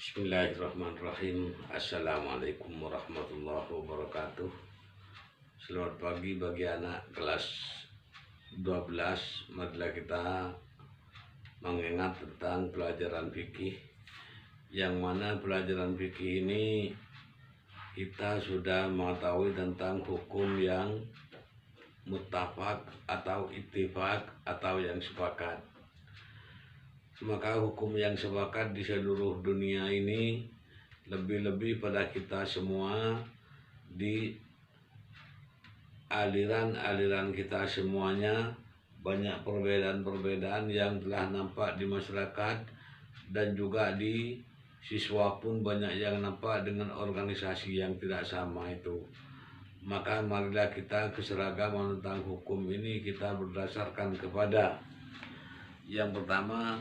Bismillahirrahmanirrahim. Assalamualaikum warahmatullahi wabarakatuh. Selamat pagi bagi anak kelas 12. Marilah kita mengingat tentang pelajaran fikih, yang mana pelajaran fikih ini kita sudah mengetahui tentang hukum yang muttafaq atau ittifaq atau yang sepakat. Maka hukum yang sepakat di seluruh dunia ini, lebih-lebih pada kita semua, di aliran-aliran kita semuanya, banyak perbedaan-perbedaan yang telah nampak di masyarakat, dan juga di siswa pun banyak yang nampak dengan organisasi yang tidak sama itu. Maka marilah kita keseragaman tentang hukum ini kita berdasarkan kepada, yang pertama,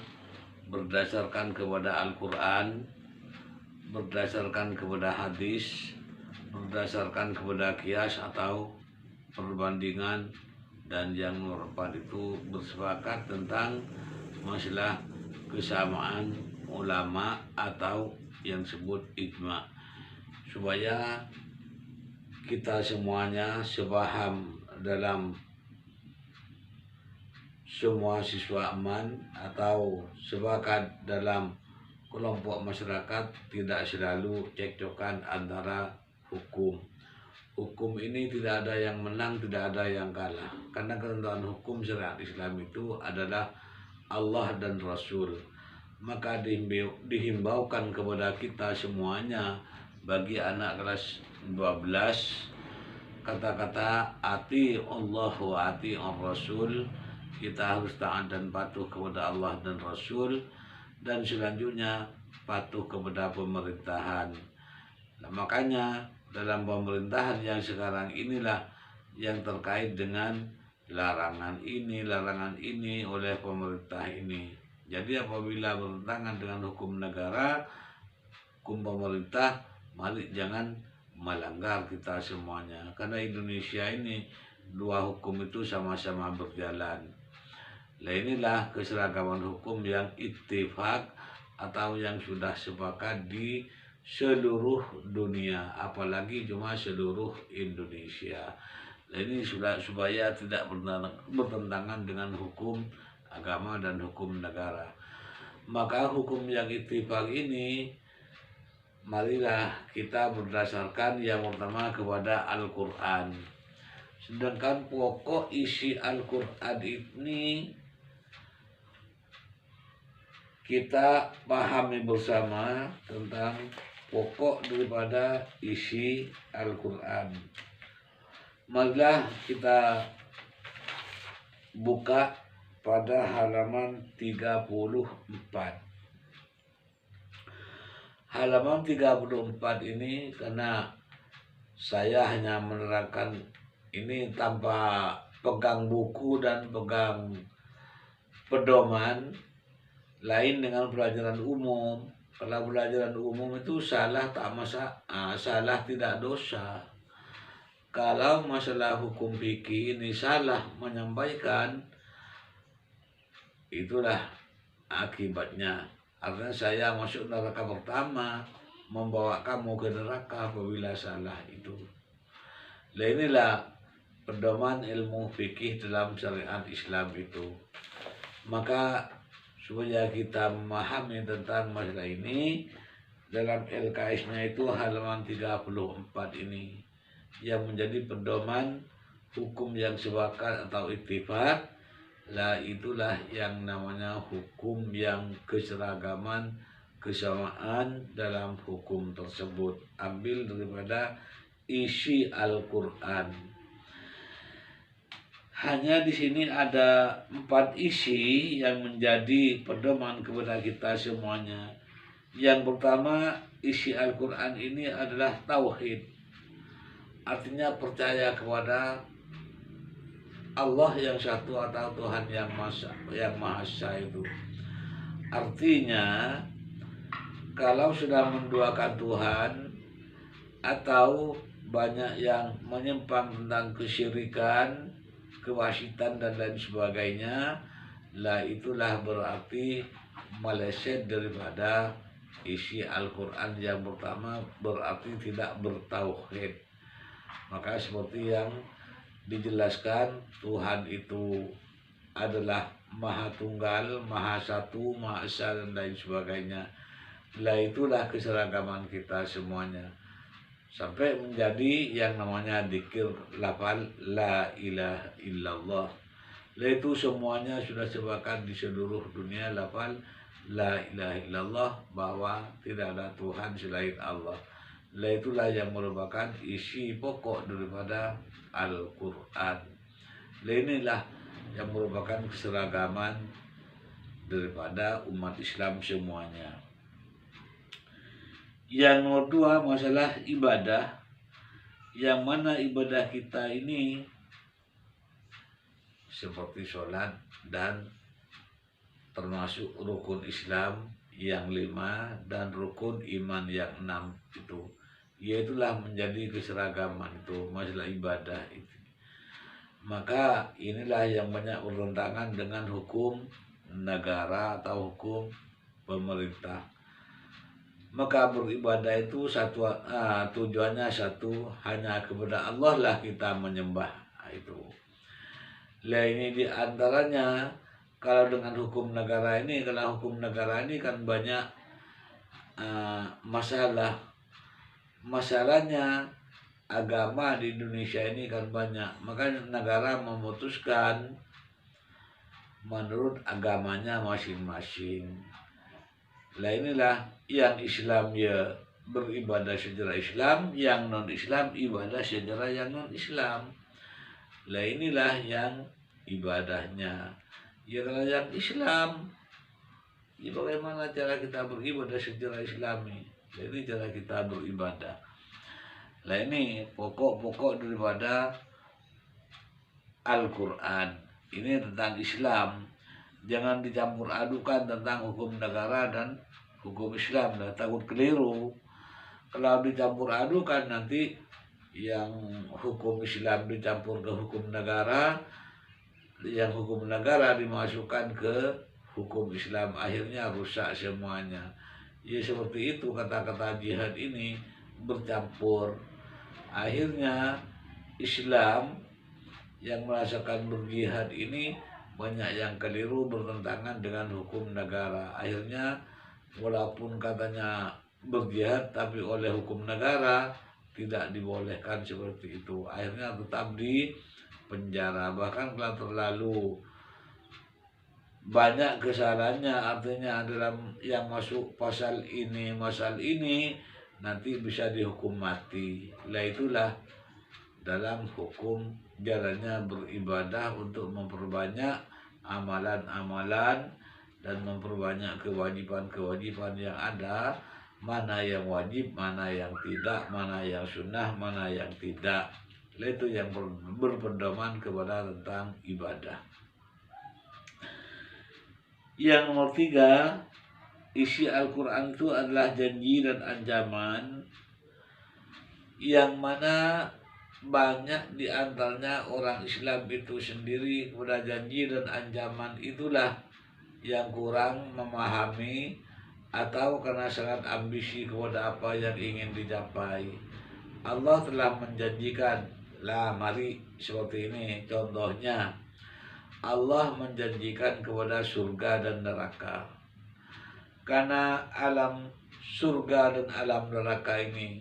berdasarkan kepada Al-Quran, berdasarkan kepada hadis, berdasarkan kepada kias atau perbandingan, dan yang nomor 4 itu bersepakat tentang masalah kesamaan ulama atau yang disebut ijma, supaya kita semuanya sepaham dalam semua siswa aman atau sepakat dalam kelompok masyarakat, tidak selalu cekcokan antara hukum. Hukum ini tidak ada yang menang, tidak ada yang kalah, karena ketentuan hukum syariat Islam itu adalah Allah dan Rasul. Maka dihimbaukan kepada kita semuanya, bagi anak kelas 12, kata-kata ati Allah wa ati ar-Rasul, kita harus taat dan patuh kepada Allah dan Rasul, dan selanjutnya patuh kepada pemerintahan. Nah, makanya dalam pemerintahan yang sekarang inilah yang terkait dengan larangan ini oleh pemerintah ini. Jadi apabila bertentangan dengan hukum negara, hukum pemerintah, mari jangan melanggar kita semuanya, karena Indonesia ini dua hukum itu sama-sama berjalan. Nah, inilah keseragaman hukum yang ittifaq atau yang sudah sepakat di seluruh dunia, apalagi cuma seluruh Indonesia. Nah, ini sudah supaya tidak bertentangan dengan hukum agama dan hukum negara. Maka hukum yang ittifaq ini, marilah kita berdasarkan yang pertama kepada Al-Quran. Sedangkan pokok isi Al-Quran ini kita pahami bersama tentang pokok daripada isi Al-Quran. Marilah kita buka pada halaman 34. Halaman 34 ini, karena saya hanya menerangkan ini tanpa pegang buku dan pegang pedoman, lain dengan pelajaran umum. Kalau pelajaran umum itu salah tak masalah, salah tidak dosa. Kalau masalah hukum fikih ini salah menyampaikan, itulah akibatnya. Artinya saya masuk neraka pertama, membawa kamu ke neraka apabila salah itu. Nah, inilah pedoman ilmu fikih dalam syariat Islam itu. Maka supaya kita memahami tentang masalah ini, dalam LKS-nya itu halaman 34 ini yang menjadi pedoman hukum yang sepakat atau ittifaq. Lah, itulah yang namanya hukum yang keseragaman, kesamaan dalam hukum tersebut. Ambil daripada isi Al-Quran. Hanya di sini ada 4 isi yang menjadi pedoman kepada kita semuanya. Yang pertama, isi Al-Quran ini adalah tauhid. Artinya percaya kepada Allah yang satu atau Tuhan yang Maha Esa itu. Artinya kalau sudah menduakan Tuhan, atau banyak yang menyimpang tentang kesyirikan, kewasitan dan lain sebagainya, lah itulah berarti meleset daripada isi Al-Quran yang pertama berarti tidak bertauhid. Maka seperti yang dijelaskan, Tuhan itu adalah Maha Tunggal, Maha Satu, Maha Esa, dan lain sebagainya. Lah itulah keseragaman kita semuanya. Sampai menjadi yang namanya dzikir lafal la ilaha illallah. Lah itu semuanya sudah sebakan di seluruh dunia lafal la ilaha illallah, bahwa tidak ada Tuhan selain Allah. Lah itulah yang merupakan isi pokok daripada Al-Quran. Lah inilah yang merupakan keseragaman daripada umat Islam semuanya. Yang nomor dua, masalah ibadah, yang mana ibadah kita ini seperti sholat dan termasuk rukun Islam yang 5 dan rukun iman yang 6 itu, yaitulah menjadi keseragaman itu masalah ibadah itu. Maka inilah yang banyak bertentangan dengan hukum negara atau hukum pemerintah. Maka beribadah itu tujuannya satu, hanya kepada Allah lah kita menyembah itu. Lah ini diantaranya kalau dengan hukum negara ini, karena hukum negara ini kan banyak masalah. Masalahnya agama di Indonesia ini kan banyak, maka negara memutuskan menurut agamanya masing-masing. Lah inilah yang Islam ya beribadah secara Islam, yang non-Islam ibadah secara yang non-Islam. Lah inilah yang ibadahnya. Ya kalau yang Islam, ya bagaimana cara kita beribadah secara Islami? Nah, ini cara kita beribadah. Nah ini pokok-pokok daripada Al-Quran. Ini tentang Islam. Jangan dicampur adukan tentang hukum negara dan hukum Islam. Nah, takut keliru. Kalau dicampur adukan nanti yang hukum Islam dicampur ke hukum negara, yang hukum negara dimasukkan ke hukum Islam, akhirnya rusak semuanya. Ya seperti itu, kata-kata jihad ini bercampur. Akhirnya Islam yang merasakan berjihad ini banyak yang keliru, bertentangan dengan hukum negara. Akhirnya walaupun katanya berjihad, tapi oleh hukum negara tidak dibolehkan seperti itu. Akhirnya tetap di penjara. Bahkan kalau terlalu banyak kesalahannya, artinya dalam yang masuk pasal ini nanti bisa dihukum mati. Lah itulah dalam hukum jalannya beribadah untuk memperbanyak amalan-amalan dan memperbanyak kewajiban-kewajiban yang ada, mana yang wajib, mana yang tidak, mana yang sunnah, mana yang tidak. Itu yang berpedoman kepada tentang ibadah. Yang nomor 3, isi Al-Quran itu adalah janji dan ancaman, yang mana banyak diantaranya orang Islam itu sendiri kepada janji dan ancaman itulah yang kurang memahami, atau karena sangat ambisi kepada apa yang ingin dicapai. Allah telah menjanjikan, lah mari seperti ini contohnya, Allah menjanjikan kepada surga dan neraka. Karena alam surga dan alam neraka ini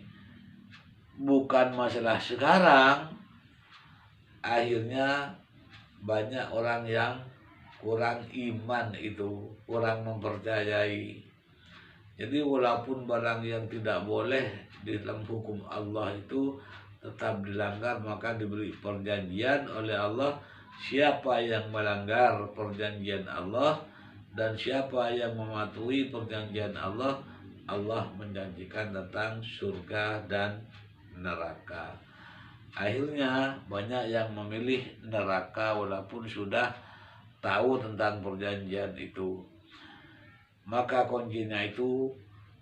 bukan masalah sekarang, akhirnya banyak orang yang kurang iman itu, kurang mempercayai. Jadi walaupun barang yang tidak boleh di dalam hukum Allah itu tetap dilanggar, maka diberi perjanjian oleh Allah, siapa yang melanggar perjanjian Allah dan siapa yang mematuhi perjanjian Allah, Allah menjanjikan tentang surga dan neraka. Akhirnya banyak yang memilih neraka walaupun sudah tahu tentang perjanjian itu. Maka kuncinya itu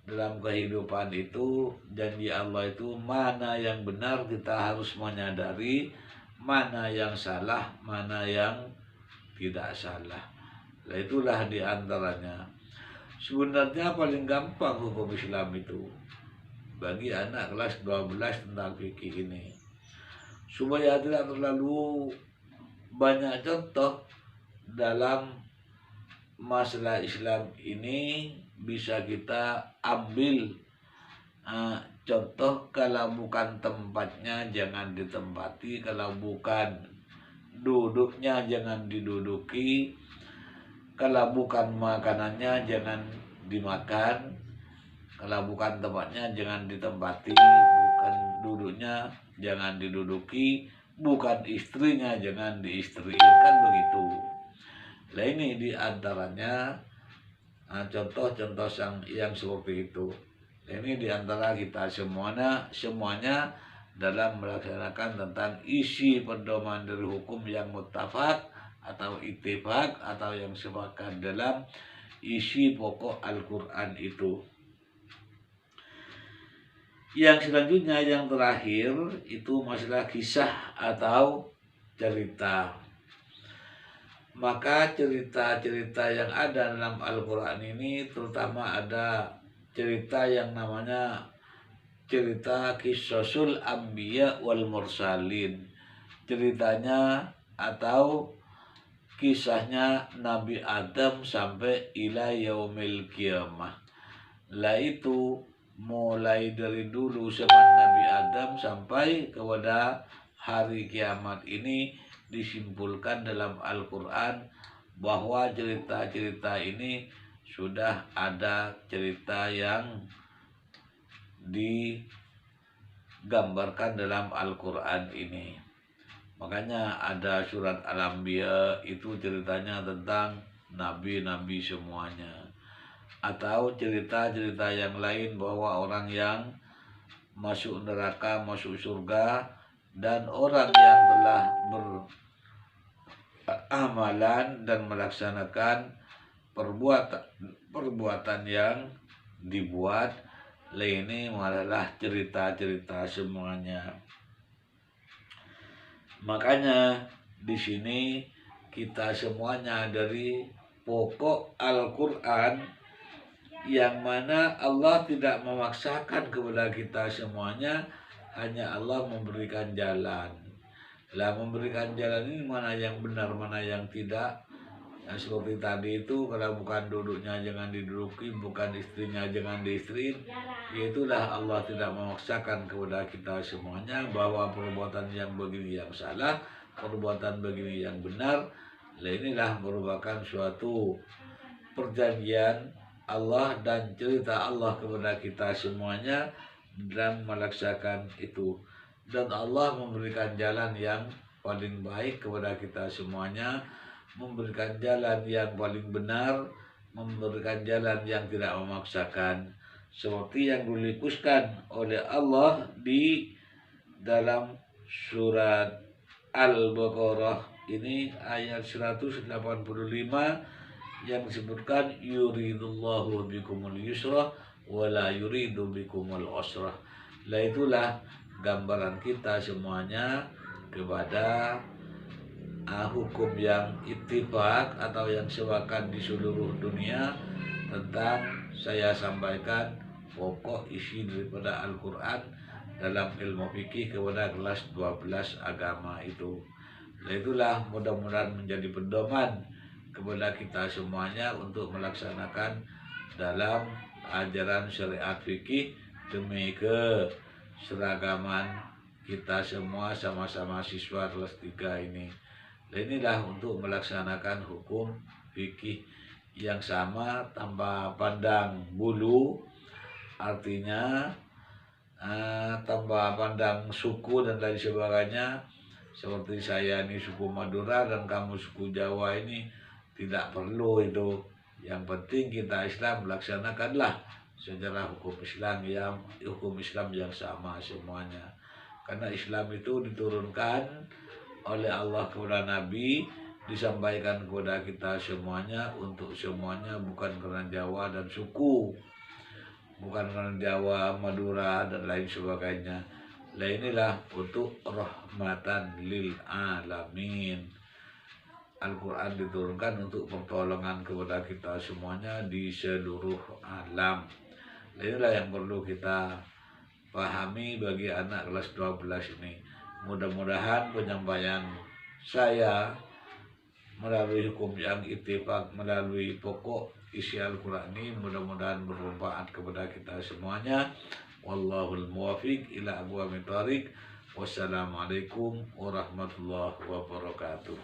dalam kehidupan itu, janji Allah itu mana yang benar kita harus menyadari, mana yang salah, mana yang tidak salah. Nah, itulah diantaranya. Sebenarnya paling gampang hukum Islam itu bagi anak kelas 12 tentang fikih ini. Supaya tidak terlalu banyak contoh dalam masalah Islam ini, bisa kita ambil contoh. Kalau bukan tempatnya jangan ditempati, kalau bukan duduknya jangan diduduki, kalau bukan makanannya jangan dimakan, kalau bukan tempatnya jangan ditempati, bukan duduknya jangan diduduki, bukan istrinya jangan diistriin, kan begitu. Nah ini diantaranya contoh-contoh yang seperti itu. Ini diantara kita semuanya dalam melaksanakan tentang isi pedoman dari hukum yang muttafaq atau ittifaq atau yang sepakat dalam isi pokok Al-Quran itu. Yang selanjutnya, yang terakhir itu masalah kisah atau cerita. Maka cerita-cerita yang ada dalam Al-Quran ini terutama ada cerita yang namanya cerita Qisasul Anbiya wal Mursalin. Ceritanya atau kisahnya Nabi Adam sampai ila yaumil qiyamah. Lah itu mulai dari dulu zaman Nabi Adam sampai kepada hari kiamat ini disimpulkan dalam Al-Quran bahwa cerita-cerita ini sudah ada cerita yang digambarkan dalam Al-Quran ini. Makanya ada surat Al-Anbiya, itu ceritanya tentang nabi-nabi semuanya. Atau cerita-cerita yang lain bahwa orang yang masuk neraka, masuk surga, dan orang yang telah beramalan dan melaksanakan perbuatan yang dibuat. Ini malah cerita-cerita semuanya. Makanya di sini kita semuanya dari pokok Al-Quran yang mana Allah tidak memaksakan kepada kita semuanya, hanya Allah memberikan jalan. Lah memberikan jalan ini mana yang benar, mana yang tidak. Nah, seperti tadi itu, kalau bukan duduknya jangan diduduki, bukan istrinya jangan diistriin. Itulah Allah tidak memaksakan kepada kita semuanya bahwa perbuatan yang begini yang salah, perbuatan begini yang benar. Nah, inilah merupakan suatu perjanjian Allah dan cerita Allah kepada kita semuanya dalam melaksanakan itu. Dan Allah memberikan jalan yang paling baik kepada kita semuanya, memberikan jalan yang paling benar, memberikan jalan yang tidak memaksakan, seperti yang dilukiskan oleh Allah di dalam surat Al-Baqarah ini ayat 185 yang disebutkan yuridullahu bikumul yusra wala yuridu bikumul usra. Lah itulah gambaran kita semuanya kepada hukum yang ittifaq atau yang sepakat di seluruh dunia tentang saya sampaikan pokok isi daripada Al-Quran dalam ilmu fikih kepada kelas 12 agama itu. Nah, itulah mudah-mudahan menjadi pedoman kepada kita semuanya untuk melaksanakan dalam ajaran syariat fikih demi keseragaman kita semua sama-sama siswa kelas 3 ini. Nah, inilah untuk melaksanakan hukum fikih yang sama tanpa pandang bulu, artinya tanpa pandang suku dan lain sebagainya. Seperti saya ini suku Madura dan kamu suku Jawa, ini tidak perlu itu. Yang penting kita Islam melaksanakanlah secara hukum Islam yang sama semuanya. Karena Islam itu diturunkan oleh Allah kepada Nabi, disampaikan kepada kita semuanya untuk semuanya, bukan karena Jawa dan suku, bukan karena Jawa, Madura dan lain sebagainya. Nah, inilah untuk rahmatan lil alamin. Al-Quran diturunkan untuk pertolongan kepada kita semuanya di seluruh alam. Inilah yang perlu kita pahami bagi anak kelas 12 ini. Mudah-mudahan penyampaian saya melalui hukum yang ittifaq, melalui pokok isi Al-Quran ini mudah-mudahan bermanfaat kepada kita semuanya. Wallahul muwafiq ila aqwamit thoriq. Wassalamualaikum warahmatullahi wabarakatuh.